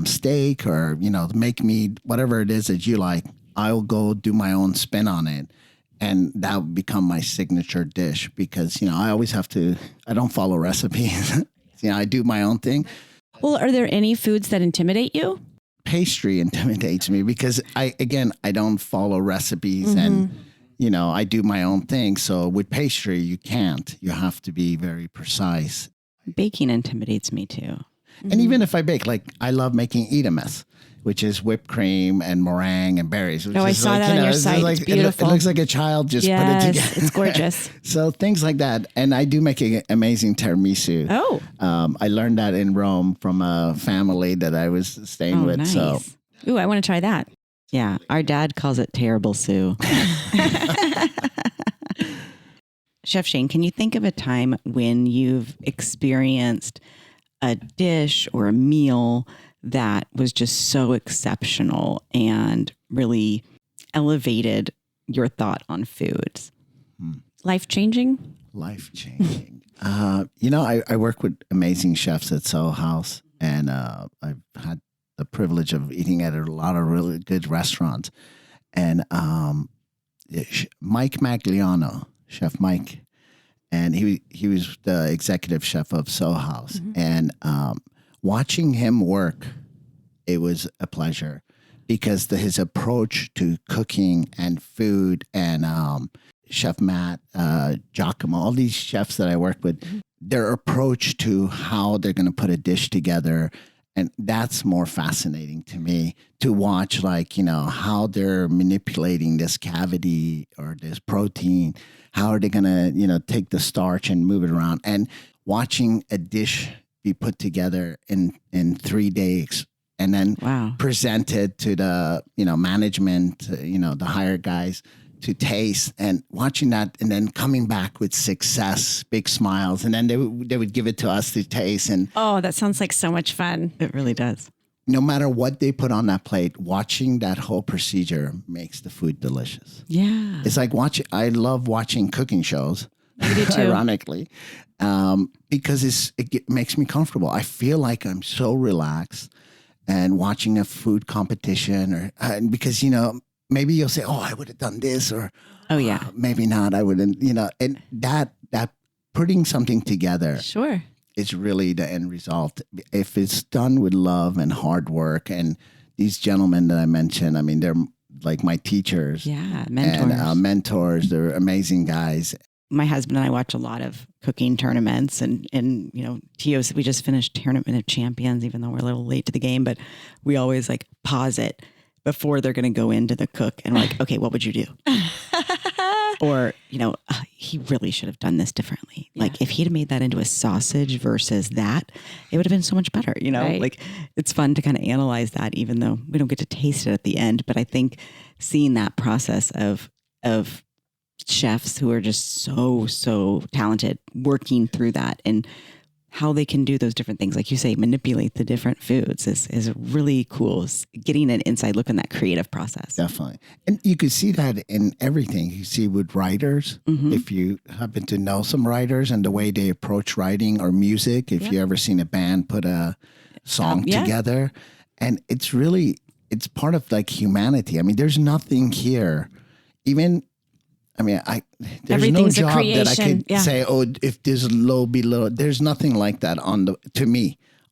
steak or, make me whatever it is that you like, I'll go do my own spin on it. And that would become my signature dish because, I always have to, I don't follow recipes. I do my own thing. Well, are there any foods that intimidate you? Pastry intimidates me because I don't follow recipes and, I do my own thing. So with pastry, you can't. You have to be very precise. Baking intimidates me too. And even if I bake, like I love making Edamus, which is whipped cream and meringue and berries. Which I is saw that on your site. It's beautiful. It looks like a child just put it together. It's gorgeous. So things like that. And I do make an amazing tiramisu. Oh. I learned that in Rome from a family that I was staying with. Nice. So, Ooh, I want to try that. Yeah. Our dad calls it terrible Sue. Chef Shane, can you think of a time when you've experienced a dish or a meal that was just so exceptional and really elevated your thought on foods? Life-changing? Life-changing. I work with amazing chefs at Soho House, and I've had the privilege of eating at a lot of really good restaurants. And Mike Magliano, Chef Mike, and he was the executive chef of Soho House. And watching him work, it was a pleasure because his approach to cooking and food and Chef Matt, Giacomo, all these chefs that I work with, their approach to how they're going to put a dish together. And that's more fascinating to me to watch, how they're manipulating this cavity or this protein. How are they going to, take the starch and move it around? And watching a dish be put together in 3 days and then presented to the, management, the hired guys to taste and watching that and then coming back with success, big smiles. And then they would give it to us to taste. And oh, that sounds like so much fun. It really does. No matter what they put on that plate, watching that whole procedure makes the food delicious. Yeah. It's like I love watching cooking shows, You do too. ironically, because it makes me comfortable. I feel like I'm so relaxed and watching a food competition or because, maybe you'll say, oh, I would have done this or maybe not. I wouldn't, and that putting something together. Sure. Is really the end result. If it's done with love and hard work, and these gentlemen that I mentioned, I mean, they're like my teachers. Yeah, mentors. And mentors. They're amazing guys. My husband and I watch a lot of cooking tournaments and TOs. We just finished Tournament of Champions, even though we're a little late to the game, but we always pause it before they're going to go into the cook and we're like, okay, what would you do? Or, he really should have done this differently. Yeah. If he'd have made that into a sausage versus that, it would have been so much better, Right. It's fun to kind of analyze that, even though we don't get to taste it at the end. But I think seeing that process of chefs who are just so talented, working through that and how they can do those different things, like you say, manipulate the different foods is really cool. Getting an inside look in that creative process. Definitely. And you could see that in everything. You see with writers, if you happen to know some writers and the way they approach writing or music, if you ever seen a band put a song together, and it's part of humanity. I mean, there's nothing here, there's no job that I could say, oh, if there's low below, there's nothing like that on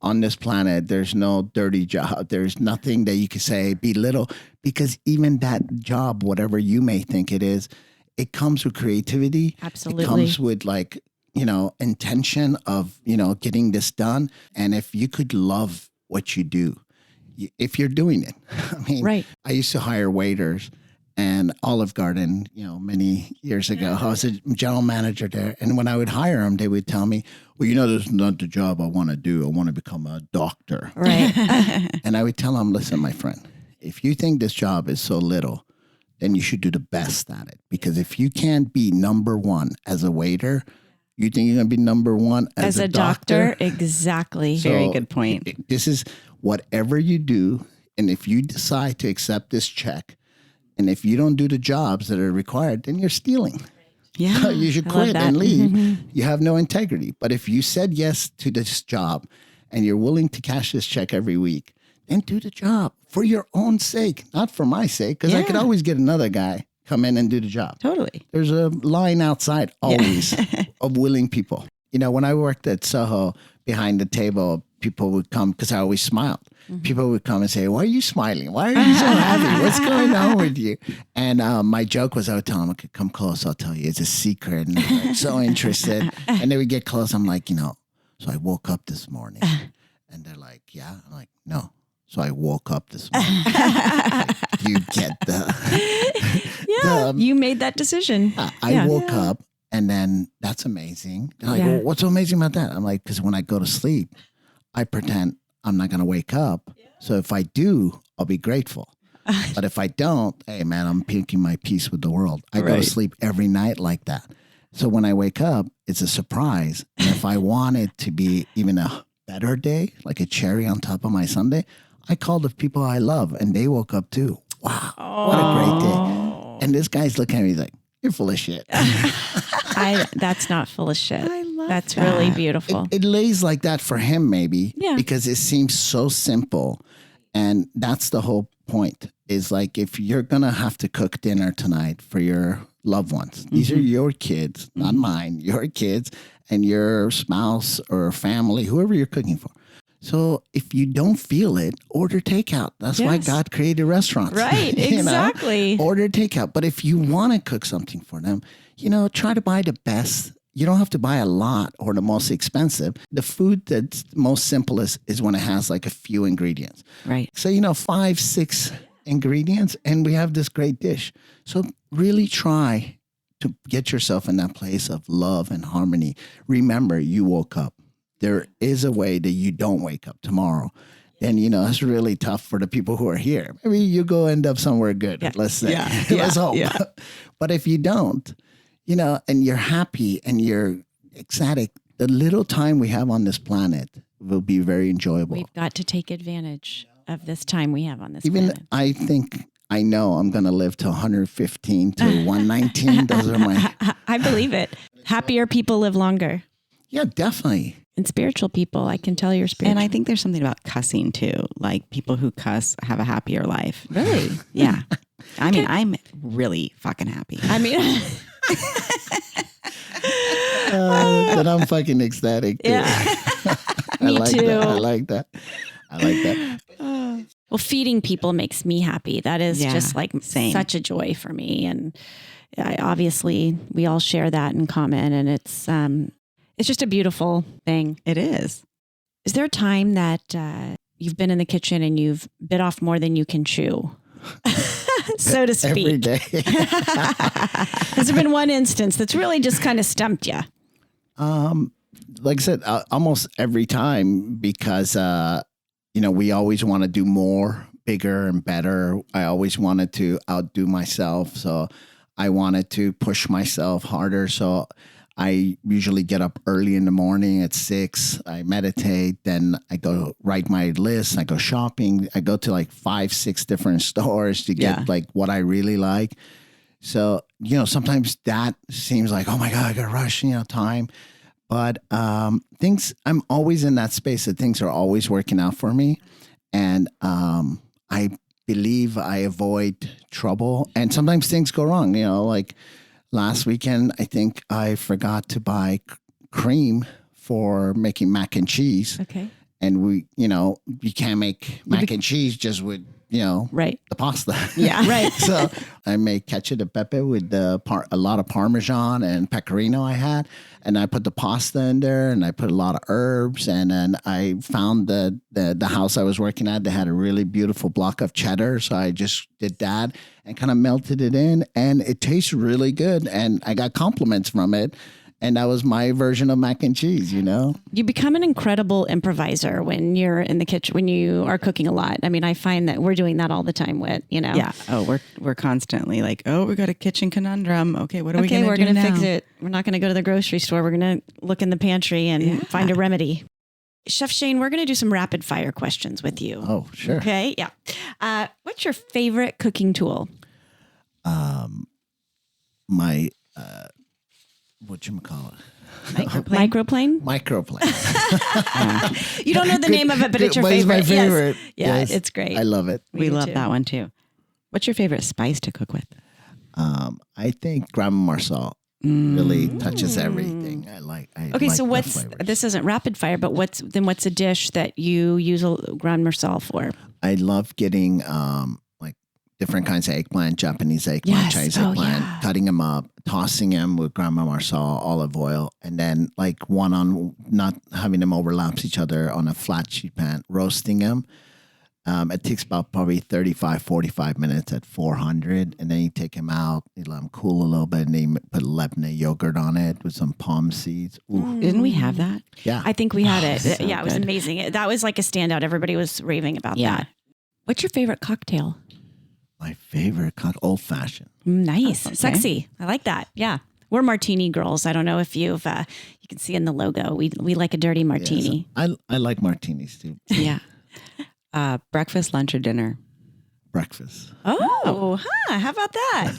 on this planet, there's no dirty job. There's nothing that you could say belittle, because even that job, whatever you may think it is, it comes with creativity. Absolutely. It comes with like, intention of, getting this done. And if you could love what you do, if you're doing it, I mean, Right. I used to hire waiters and Olive Garden, many years ago. I was a general manager there. And when I would hire them, they would tell me, well, this is not the job I want to do. I want to become a doctor. Right. And I would tell them, listen, my friend, if you think this job is so little, then you should do the best at it. Because if you can't be number one as a waiter, you think you're going to be number one as a doctor? Exactly. So Very good point. This is whatever you do. And if you decide to accept this check, and if you don't do the jobs that are required, then you're stealing. Yeah. So you should I love quit that. and leave. You have no integrity. But if you said yes to this job and you're willing to cash this check every week, then do the job for your own sake, not for my sake, because I could always get another guy come in and do the job. Totally. There's a line outside always of willing people. When I worked at Soho, behind the table, people would come because I always smiled. People would come and say, why are you smiling? Why are you so happy? What's going on with you? And my joke was, I would tell them, okay, come close. I'll tell you. It's a secret. And they're like, so interested. And they would get close. I'm like, so I woke up this morning. And they're like, yeah. I'm like, no. So I woke up this morning. You get You made that decision. I woke up, and then that's amazing. They're like, well, what's so amazing about that? I'm like, because when I go to sleep, I pretend I'm not going to wake up. So if I do, I'll be grateful. But if I don't, hey, man, I'm picking my peace with the world. I go to sleep every night like that. So when I wake up, it's a surprise. And if I want it to be even a better day, like a cherry on top of my Sunday, I call the people I love, and they woke up too. Wow, what a great day. And this guy's looking at me like, you're full of shit. That's not full of shit. I love That's that. really beautiful. It lays like that for him, maybe, because it seems so simple. And that's the whole point, is like, if you're going to have to cook dinner tonight for your loved ones, these are your kids, not mine, your kids and your spouse or family, whoever you're cooking for. So if you don't feel it, order takeout. That's why God created restaurants. Right, exactly. Order takeout. But if you want to cook something for them, try to buy the best. You don't have to buy a lot or the most expensive. The food that's most simplest is when it has like a few ingredients. Right. So, 5, 6 ingredients, and we have this great dish. So really try to get yourself in that place of love and harmony. Remember, you woke up. There is a way that you don't wake up tomorrow. And, that's really tough for the people who are here. Maybe you go end up somewhere good, let's say. Let's hope. Yeah. But if you don't, and you're happy and you're ecstatic, the little time we have on this planet will be very enjoyable. We've got to take advantage of this time we have on this Even planet. I know I'm going to live to 115 to 119. Those are my... I believe it. Happier people live longer. Yeah, definitely. And spiritual people, I can tell you're spiritual. And I think there's something about cussing too. Like, people who cuss have a happier life. Really? Yeah. I mean, I'm really fucking happy. I mean, Then I'm fucking ecstatic too. Me too. I like that. Well, feeding people makes me happy. That is just like same. such a joy for me. And obviously we all share that in common, and it's just a beautiful thing. It is. Is there a time that you've been in the kitchen and you've bit off more than you can chew? So to speak. Every day. Has there been one instance that's really just kind of stumped you? Like I said, almost every time, because, we always want to do more, bigger and better. I always wanted to outdo myself. So I wanted to push myself harder. So I usually get up early in the morning at 6. I meditate. Then I go write my list. I go shopping. I go to like 5, 6 different stores to get like what I really like. So, sometimes that seems like, oh my God, I got to rush, time. But I'm always in that space that things are always working out for me. And I believe I avoid trouble. And sometimes things go wrong, like last weekend, I think I forgot to buy cream for making mac and cheese. Okay. And you can't make mac and cheese just with, Right. the pasta. Yeah. Right. So I made cacio e pepe with a lot of Parmesan and pecorino I had. And I put the pasta in there and I put a lot of herbs. And then I found the house I was working at, they had a really beautiful block of cheddar. So I just did that and kind of melted it in. And it tastes really good. And I got compliments from it. And that was my version of mac and cheese, You become an incredible improviser when you're in the kitchen, when you are cooking a lot. I mean, I find that we're doing that all the time with, Yeah. Oh, we're constantly like, oh, we got a kitchen conundrum. Okay, what are we going to do we're going to now? fix it. We're not going to go to the grocery store. We're going to look in the pantry and find a remedy. Chef Shane, we're going to do some rapid fire questions with you. Oh, sure. Okay. Yeah. What's your favorite cooking tool? My, whatchamacallit? Microplane? Microplane. You don't know the name of it, but it's your favorite. my favorite. Yes. Yeah, Yes. it's great. I love it. We love that one too. What's your favorite spice to cook with? I think Grandma Marceau really touches everything. I like So the what's flavors. this isn't rapid fire, but what's a dish that you use a Grand Marceau for? I love getting like different kinds of eggplant, Japanese eggplant, Yes. Chinese Oh, eggplant, yeah. cutting them up, tossing them with Grandma Marceau olive oil, and then like not having them overlap each other on a flat sheet pan, roasting them. It takes about probably 35, 45 minutes at 400. And then you take them out, you let them cool a little bit, and then you put Lebanon yogurt on it with some palm seeds. Ooh. Didn't we have that? Yeah. I think we had it. so Yeah, it was good. amazing. That was like a standout. Everybody was raving about Yeah. that. What's your favorite cocktail? My favorite old fashioned. Nice. Okay. Sexy. I like that. Yeah. We're martini girls. I don't know if you can see in the logo. We like a dirty martini. I like martinis too. Yeah. Breakfast, lunch, or dinner? Breakfast. Oh, how about that?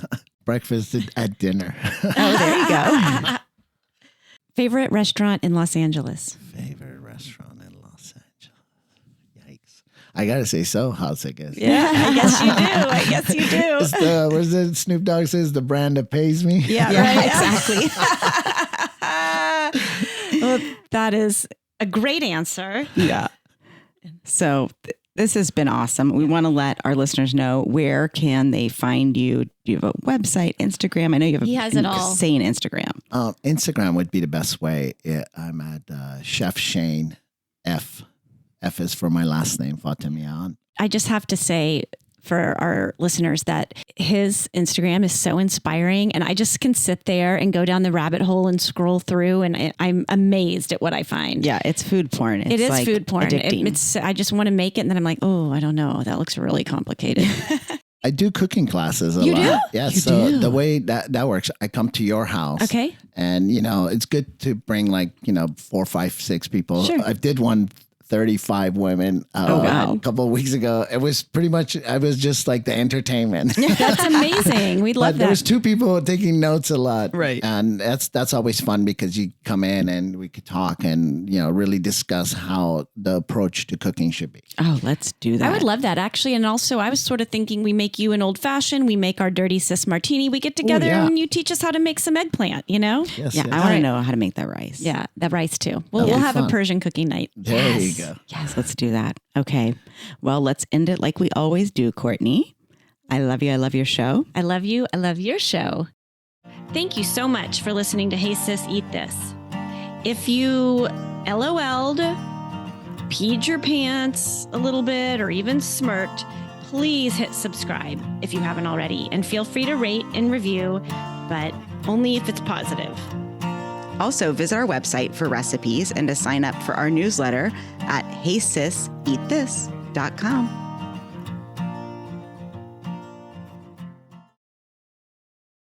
Breakfast at dinner. Oh, there you go. Favorite restaurant in Los Angeles? Favorite restaurant in Los Angeles. Yikes. I got to say Soho House, I guess. Yeah, I guess you do. I guess you do. It's where's it? Snoop Dogg says the brand that pays me. Yeah, right. Exactly. Well, that is a great answer. Yeah. So this has been awesome. We want to let our listeners know, where can they find you? Do you have a website, Instagram? I know you have He has it all. insane Instagram. Instagram would be the best way. I'm at Chef Shane F. F is for my last name, Fatimian. I just have to say for our listeners that his Instagram is so inspiring, and I just can sit there and go down the rabbit hole and scroll through, and I'm amazed at what I find. Yeah, it's food porn. It's It is like food porn. addicting. I just want to make it, and then I'm like, oh, I don't know. That looks really complicated. I do cooking classes a You lot. do? Yeah. You So do? the way that works, I come to your house. Okay. And, it's good to bring 4, 5, 6 people. Sure. I did one 35 women wow. a couple of weeks ago. It was pretty much, I was just like the entertainment. That's amazing. We'd love But there was that. 2 people taking notes a lot. Right. And that's always fun because you come in and we could talk and, really discuss how the approach to cooking should be. Oh, let's do that. I would love that, actually. And also, I was sort of thinking we make you an old fashioned, we make our dirty cis martini, we get together yeah. and you teach us how to make some eggplant, Yes. Yeah, yes. I want to know how to make that rice. Yeah, the rice too. We'll That'll be have a fun. Persian cooking night. There you go. Yes, let's do that. Okay. Well, let's end it like we always do, Courtney. I love you. I love your show. I love you. I love your show. Thank you so much for listening to Hey Sis, Eat This. If you LOL'd, peed your pants a little bit, or even smirked, please hit subscribe if you haven't already. And feel free to rate and review, but only if it's positive. Also, visit our website for recipes and to sign up for our newsletter at HeySisEatThis.com.